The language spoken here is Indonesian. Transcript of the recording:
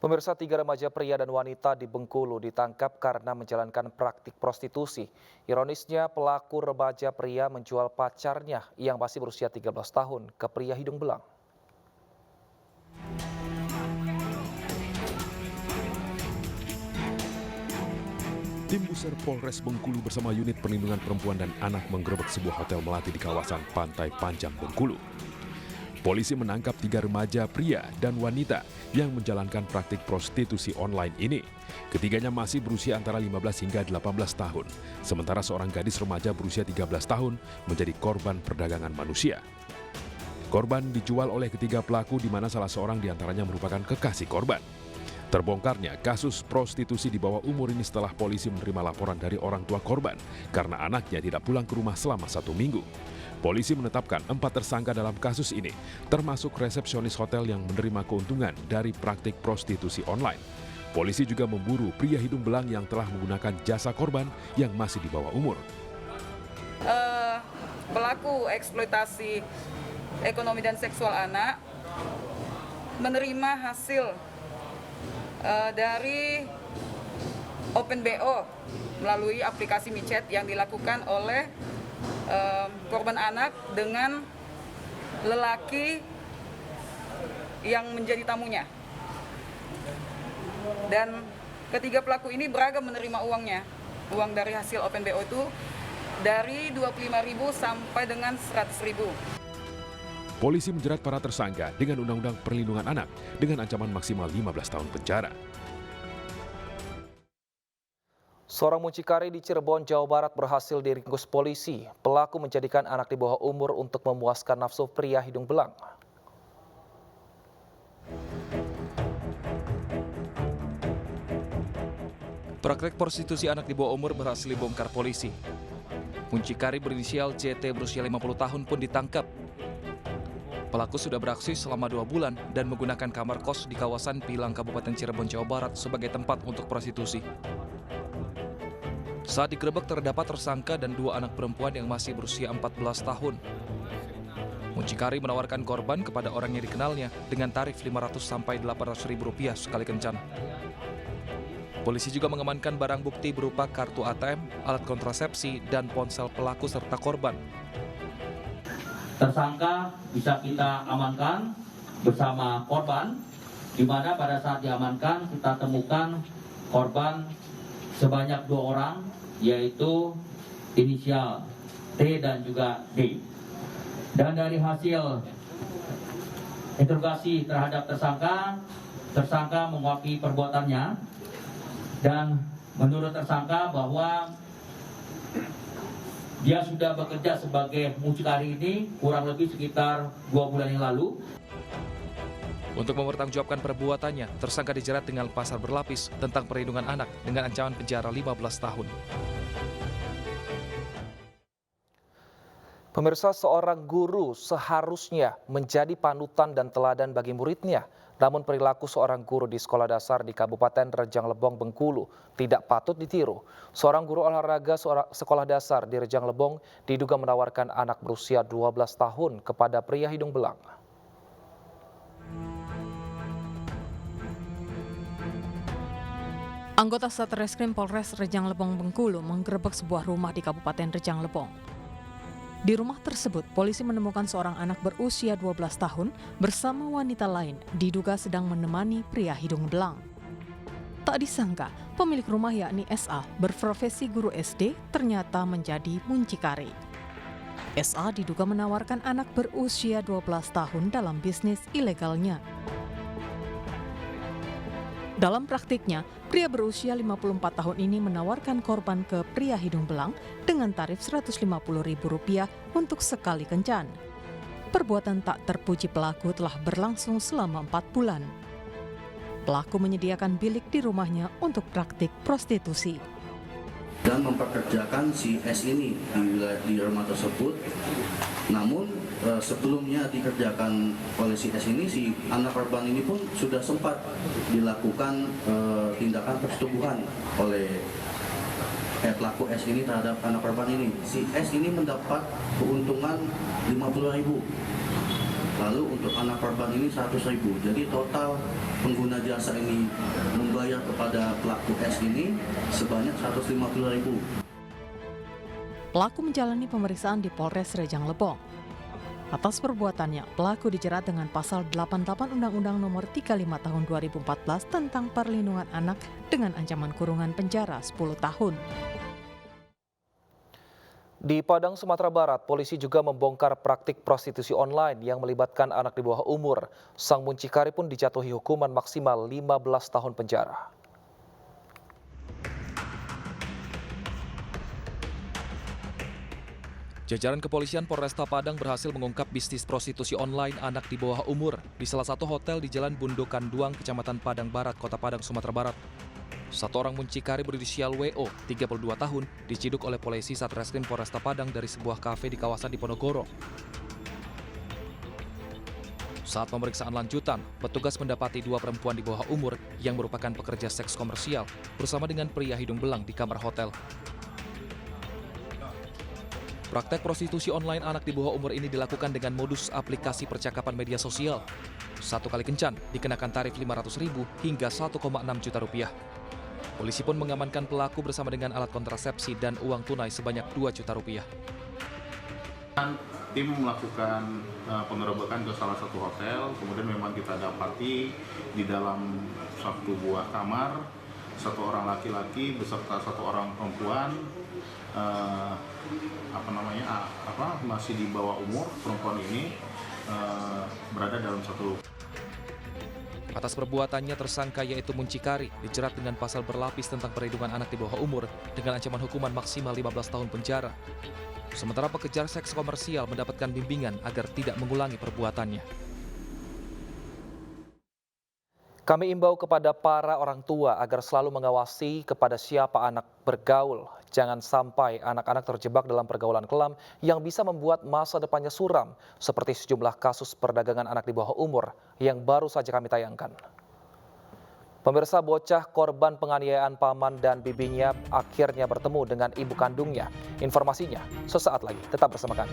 Pemirsa, 3 remaja pria dan wanita di Bengkulu ditangkap karena menjalankan praktik prostitusi. Ironisnya, pelaku remaja pria menjual pacarnya yang masih berusia 13 tahun ke pria hidung belang. Tim Buser Polres Bengkulu bersama unit perlindungan perempuan dan anak menggerebek sebuah hotel melati di kawasan Pantai Panjang, Bengkulu. Polisi menangkap 3 remaja pria dan wanita yang menjalankan praktik prostitusi online ini. Ketiganya masih berusia antara 15 hingga 18 tahun, sementara seorang gadis remaja berusia 13 tahun menjadi korban perdagangan manusia. Korban dijual oleh ketiga pelaku di mana salah seorang diantaranya merupakan kekasih korban. Terbongkarnya kasus prostitusi di bawah umur ini setelah polisi menerima laporan dari orang tua korban karena anaknya tidak pulang ke rumah selama 1 minggu. Polisi menetapkan 4 tersangka dalam kasus ini, termasuk resepsionis hotel yang menerima keuntungan dari praktik prostitusi online. Polisi juga memburu pria hidung belang yang telah menggunakan jasa korban yang masih di bawah umur. Pelaku eksploitasi ekonomi dan seksual anak menerima hasil dari Open BO melalui aplikasi micet yang dilakukan oleh korban anak dengan lelaki yang menjadi tamunya. Dan ketiga pelaku ini beragam menerima uangnya. Uang dari hasil Open BO itu dari 25.000 sampai dengan 100.000. Polisi menjerat para tersangka dengan Undang-Undang Perlindungan Anak dengan ancaman maksimal 15 tahun penjara. Seorang mucikari di Cirebon, Jawa Barat berhasil diringkus polisi. Pelaku menjadikan anak di bawah umur untuk memuaskan nafsu pria hidung belang. Praktek prostitusi anak di bawah umur berhasil dibongkar polisi. Mucikari berinisial JT berusia 50 tahun pun ditangkap. Pelaku sudah beraksi selama 2 bulan dan menggunakan kamar kos di kawasan Pilang, Kabupaten Cirebon, Jawa Barat sebagai tempat untuk prostitusi. Saat digerebek terdapat tersangka dan 2 anak perempuan yang masih berusia 14 tahun. Mucikari menawarkan korban kepada orang yang dikenalnya dengan tarif 500 sampai 800 ribu rupiah sekali kencan. Polisi juga mengamankan barang bukti berupa kartu ATM, alat kontrasepsi, dan ponsel pelaku serta korban. Tersangka bisa kita amankan bersama korban, di mana pada saat diamankan kita temukan korban sebanyak 2 orang, yaitu inisial T dan juga D. Dan dari hasil interogasi terhadap tersangka mengakui perbuatannya, dan menurut tersangka bahwa dia sudah bekerja sebagai mucikari ini kurang lebih sekitar 2 bulan yang lalu. Untuk mempertanggungjawabkan perbuatannya, tersangka dijerat dengan pasal berlapis tentang perlindungan anak dengan ancaman penjara 15 tahun. Pemirsa, seorang guru seharusnya menjadi panutan dan teladan bagi muridnya. Namun perilaku seorang guru di sekolah dasar di Kabupaten Rejang Lebong, Bengkulu tidak patut ditiru. Seorang guru olahraga sekolah dasar di Rejang Lebong diduga menawarkan anak berusia 12 tahun kepada pria hidung belang. Anggota Satreskrim Polres Rejang Lebong, Bengkulu menggerebek sebuah rumah di Kabupaten Rejang Lebong. Di rumah tersebut, polisi menemukan seorang anak berusia 12 tahun bersama wanita lain diduga sedang menemani pria hidung belang. Tak disangka, pemilik rumah yakni SA berprofesi guru SD ternyata menjadi muncikari. SA diduga menawarkan anak berusia 12 tahun dalam bisnis ilegalnya. Dalam praktiknya, pria berusia 54 tahun ini menawarkan korban ke pria hidung belang dengan tarif Rp150.000 untuk sekali kencan. Perbuatan tak terpuji pelaku telah berlangsung selama 4 bulan. Pelaku menyediakan bilik di rumahnya untuk praktik prostitusi. Dan mempekerjakan si S ini di rumah tersebut. Namun sebelumnya dikerjakan oleh si S ini, si anak korban ini pun sudah sempat dilakukan tindakan persetubuhan oleh pelaku S ini terhadap anak korban ini. Si S ini mendapat keuntungan 50.000 Lalu untuk anak korban ini 100.000. Jadi total pengguna jasa ini membayar kepada pelaku S ini sebanyak 150.000. Pelaku menjalani pemeriksaan di Polres Rejang Lebong. Atas perbuatannya, pelaku dijerat dengan pasal 88 Undang-Undang Nomor 35 Tahun 2014 tentang perlindungan anak dengan ancaman kurungan penjara 10 tahun. Di Padang, Sumatera Barat, polisi juga membongkar praktik prostitusi online yang melibatkan anak di bawah umur. Sang muncikari pun dijatuhi hukuman maksimal 15 tahun penjara. Jajaran kepolisian Polresta Padang berhasil mengungkap bisnis prostitusi online anak di bawah umur di salah satu hotel di Jalan Bundokan Duang, Kecamatan Padang Barat, Kota Padang, Sumatera Barat. Satu orang muncikari berinisial WO, 32 tahun, diciduk oleh polisi Satreskrim Polresta Padang dari sebuah kafe di kawasan Diponegoro. Saat pemeriksaan lanjutan, petugas mendapati dua perempuan di bawah umur yang merupakan pekerja seks komersial bersama dengan pria hidung belang di kamar hotel. Praktek prostitusi online anak di bawah umur ini dilakukan dengan modus aplikasi percakapan media sosial. Satu kali kencan dikenakan tarif 500.000 hingga 1,6 juta rupiah. Polisi pun mengamankan pelaku bersama dengan alat kontrasepsi dan uang tunai sebanyak 2 juta rupiah. Tim melakukan penggerebekan ke salah satu hotel, kemudian memang kita dapati di dalam satu buah kamar, satu orang laki-laki beserta satu orang perempuan, masih di bawah umur. Perempuan ini berada dalam satu. Atas perbuatannya tersangka yaitu muncikari dijerat dengan pasal berlapis tentang perlindungan anak di bawah umur dengan ancaman hukuman maksimal 15 tahun penjara. Sementara pekerja seks komersial mendapatkan bimbingan agar tidak mengulangi perbuatannya. Kami imbau kepada para orang tua agar selalu mengawasi kepada siapa anak bergaul. Jangan sampai anak-anak terjebak dalam pergaulan kelam yang bisa membuat masa depannya suram, seperti sejumlah kasus perdagangan anak di bawah umur yang baru saja kami tayangkan. Pemirsa, bocah korban penganiayaan paman dan bibinya akhirnya bertemu dengan ibu kandungnya. Informasinya sesaat lagi, tetap bersama kami.